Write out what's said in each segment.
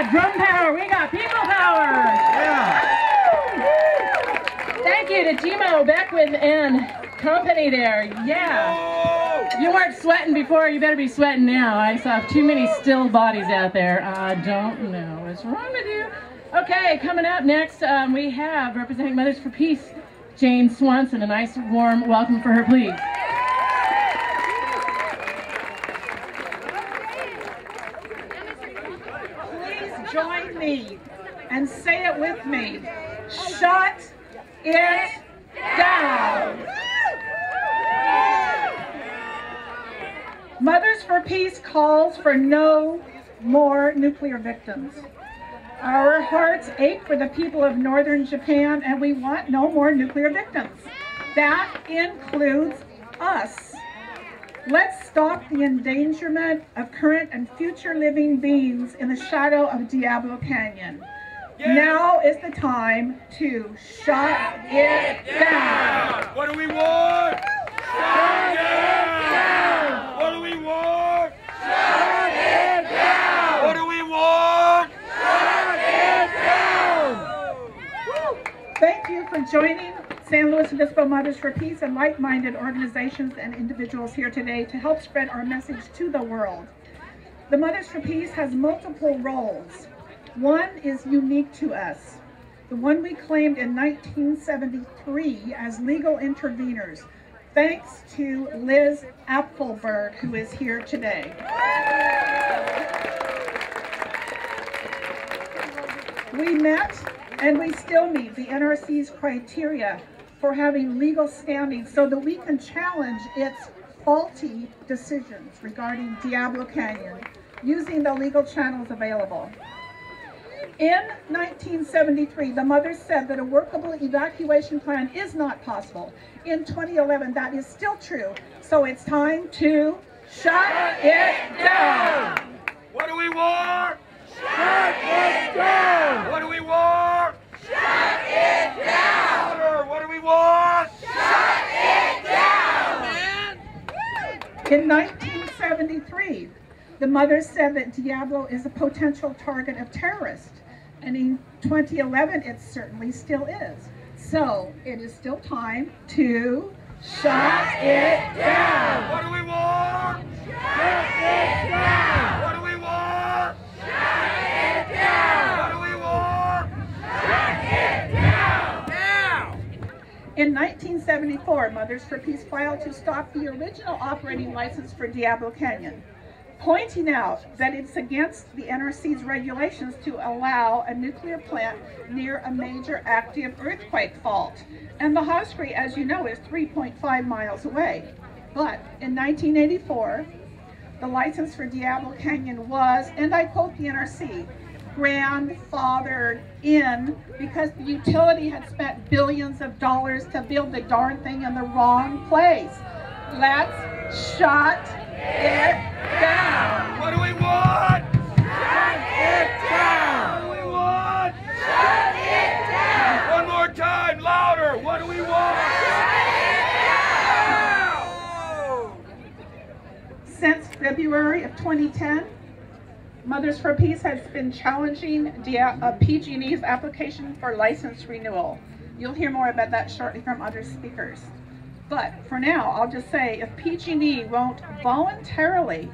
got drum power. We got people power. Yeah. Thank you to Timo, Beckwith, and company there. Yeah. You weren't sweating before. You better be sweating now. I saw too many still bodies out there. I don't know what's wrong with you. Okay, coming up next, we have, representing Mothers for Peace, Jane Swanson. A nice, warm welcome for her, please. Please join me and say it with me. Shut it down. Mothers for Peace calls for no more nuclear victims. Our hearts ache for the people of northern Japan, and we want no more nuclear victims. That includes us. Let's stop the endangerment of current and future living beings in the shadow of Diablo Canyon. Yes. Now is the time to shut it down. What do we want? Shut it down. What do we want? Shut it down. What do we want? Shut it down. Thank you for joining San Luis Obispo Mothers for Peace and like-minded organizations and individuals here today to help spread our message to the world. The Mothers for Peace has multiple roles. One is unique to us, the one we claimed in 1973 as legal interveners, thanks to Liz Apfelberg, who is here today. We met and we still meet the NRC's criteria for having legal standing so that we can challenge its faulty decisions regarding Diablo Canyon using the legal channels available. In 1973, the mothers said that a workable evacuation plan is not possible. In 2011, that is still true. So it's time to shut it down. What do we want? Shut it down. What do we want? Shut it down. What do we want? Shut it down. In 1973, the mothers said that Diablo is a potential target of terrorists. And in 2011, it certainly still is. So it is still time to shut it down. What do we want? Shut it down. What do we want? Shut it down. What do we want? Shut it down. Now. In 1974, Mothers for Peace filed to stop the original operating license for Diablo Canyon, pointing out that it's against the NRC's regulations to allow a nuclear plant near a major active earthquake fault. And the Hoskree, as you know, is 3.5 miles away. But in 1984, the license for Diablo Canyon was, and I quote the NRC, grandfathered in because the utility had spent billions of dollars to build the darn thing in the wrong place. Let's shut it down. What do we want? Shut it down. What do we want? Shut it down. One more time, louder. What do we want? Shut it down. Since February of 2010, Mothers for Peace has been challenging PG&E's application for license renewal. You'll hear more about that shortly from other speakers. But for now, I'll just say if PG&E won't voluntarily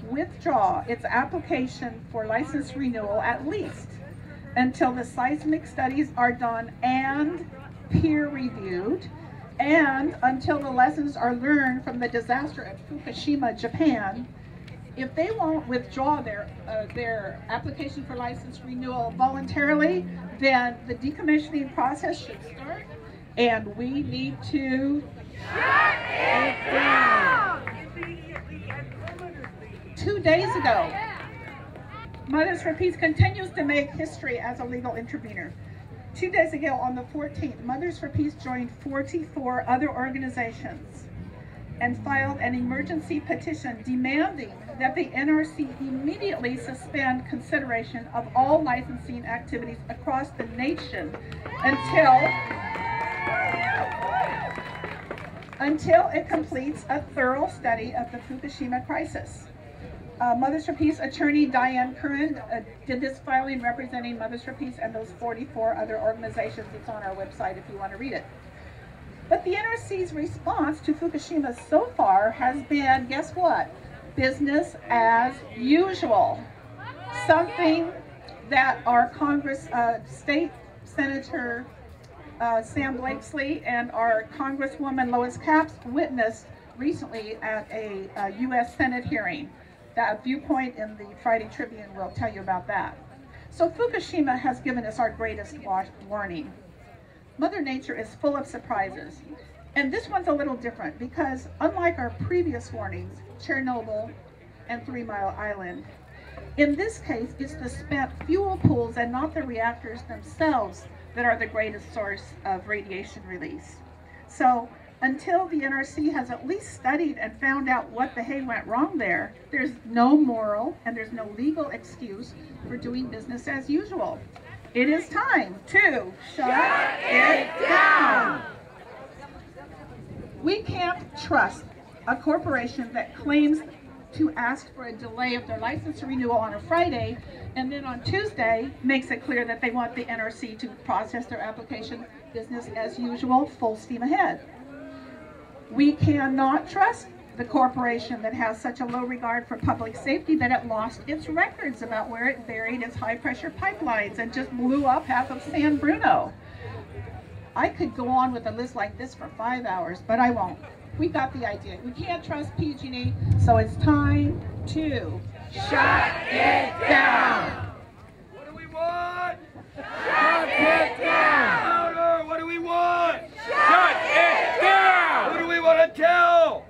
withdraw its application for license renewal, at least until the seismic studies are done and peer-reviewed, and until the lessons are learned from the disaster at Fukushima, Japan, if they won't withdraw their application for license renewal voluntarily, then the decommissioning process should start, and we need to Shut it down. 2 days ago, Mothers for Peace continues to make history as a legal intervener. 2 days ago, on the 14th, Mothers for Peace joined 44 other organizations and filed an emergency petition demanding that the NRC immediately suspend consideration of all licensing activities across the nation until it completes a thorough study of the Fukushima crisis. Mothers for Peace attorney Diane Curran did this filing representing Mothers for Peace and those 44 other organizations. It's on our website if you want to read it. But the NRC's response to Fukushima so far has been, guess what? Business as usual. Something that our Congress State Senator Sam Blakesley and our Congresswoman Lois Capps witnessed recently at a U.S. Senate hearing. That viewpoint in the Friday Tribune will tell you about that. So Fukushima has given us our greatest warning. Mother Nature is full of surprises. And this one's a little different because unlike our previous warnings, Chernobyl and 3 Mile Island, in this case, it's the spent fuel pools and not the reactors themselves that are the greatest source of radiation release. So until the NRC has at least studied and found out what the hay went wrong there, there's no moral and there's no legal excuse for doing business as usual. It is time to shut it down. We can't trust a corporation that claims to ask for a delay of their license renewal on a Friday and then on Tuesday makes it clear that they want the NRC to process their application business as usual, full steam ahead. We cannot trust the corporation that has such a low regard for public safety that it lost its records about where it buried its high-pressure pipelines and just blew up half of San Bruno. I could go on with a list like this for 5 hours, but I won't. We got the idea. We can't trust PG&E, so it's time to shut it down. What do we want? Shut it down. Louder! What do we want? Shut it down! Who do we want to tell?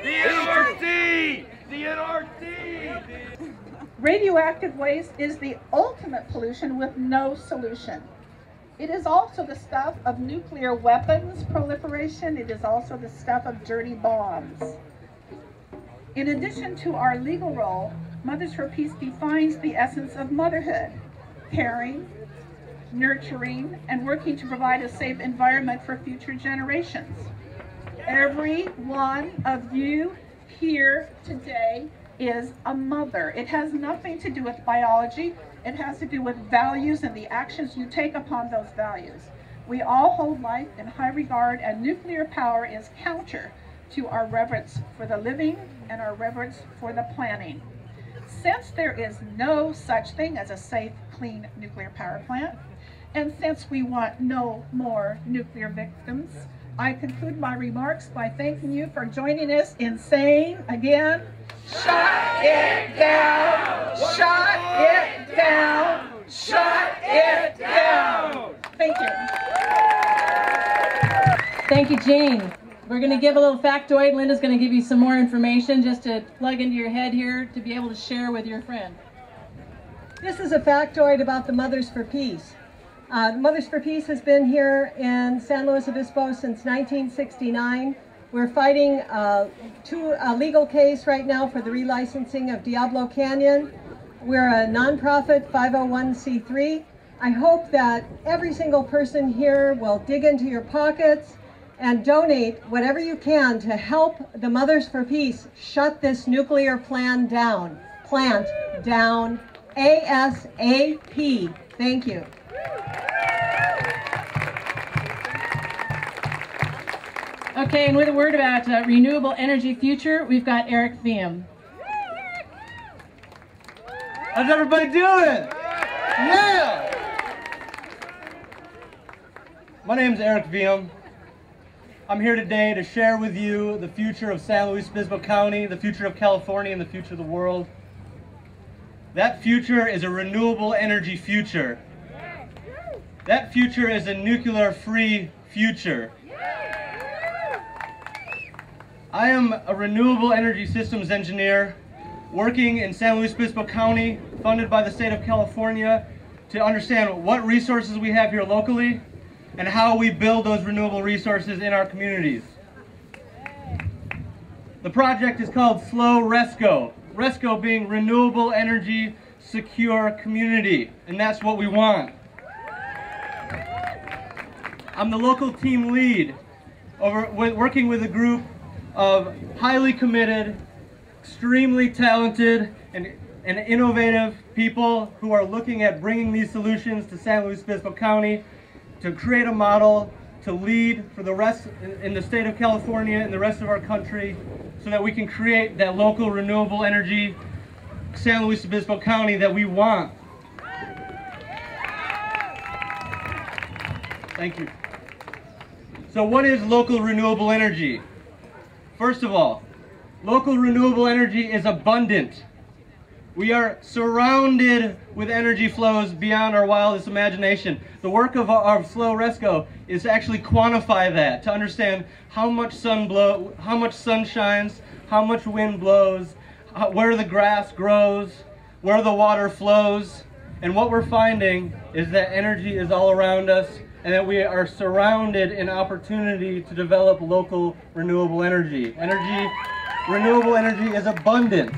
The NRC! The NRC! Radioactive waste is the ultimate pollution with no solution. It is also the stuff of nuclear weapons proliferation. It is also the stuff of dirty bombs. In addition to our legal role, Mothers for Peace defines the essence of motherhood: caring, nurturing, and working to provide a safe environment for future generations. Every one of you here today is a mother. It has nothing to do with biology. It has to do with values and the actions you take upon those values. We all hold life in high regard, and nuclear power is counter to our reverence for the living and our reverence for the planning. Since there is no such thing as a safe, clean nuclear power plant, and since we want no more nuclear victims, I conclude my remarks by thanking you for joining us in saying, again, shut it down! Shut it down! Shut it down! Thank you. Thank you, Jane. We're going to give a little factoid. Linda's going to give you some more information just to plug into your head here to be able to share with your friend. This is a factoid about the Mothers for Peace. Mothers for Peace has been here in San Luis Obispo since 1969. We're fighting a legal case right now for the relicensing of Diablo Canyon. We're a nonprofit 501c3. I hope that every single person here will dig into your pockets and donate whatever you can to help the Mothers for Peace shut this nuclear plant down ASAP. Thank you. Okay, and with a word about renewable energy future, we've got Eveium. How's everybody doing? Yeah! My name's Eveium. I'm here today to share with you the future of San Luis Obispo County, the future of California, and the future of the world. That future is a renewable energy future. That future is a nuclear-free future. I am a renewable energy systems engineer working in San Luis Obispo County, funded by the state of California, to understand what resources we have here locally and how we build those renewable resources in our communities. The project is called SLOW RESCO. RESCO being Renewable Energy Secure Community, and that's what we want. I'm the local team lead, working with a group of highly committed, extremely talented and innovative people who are looking at bringing these solutions to San Luis Obispo County to create a model to lead for the rest in the state of California and the rest of our country so that we can create that local renewable energy San Luis Obispo County that we want. Thank you. So what is local renewable energy? First of all, local renewable energy is abundant. We are surrounded with energy flows beyond our wildest imagination. The work of our Slow Resco is to actually quantify that, to understand how much sun shines, how much wind blows, where the grass grows, where the water flows. And what we're finding is that energy is all around us and that we are surrounded in opportunity to develop local renewable energy. Renewable energy is abundant.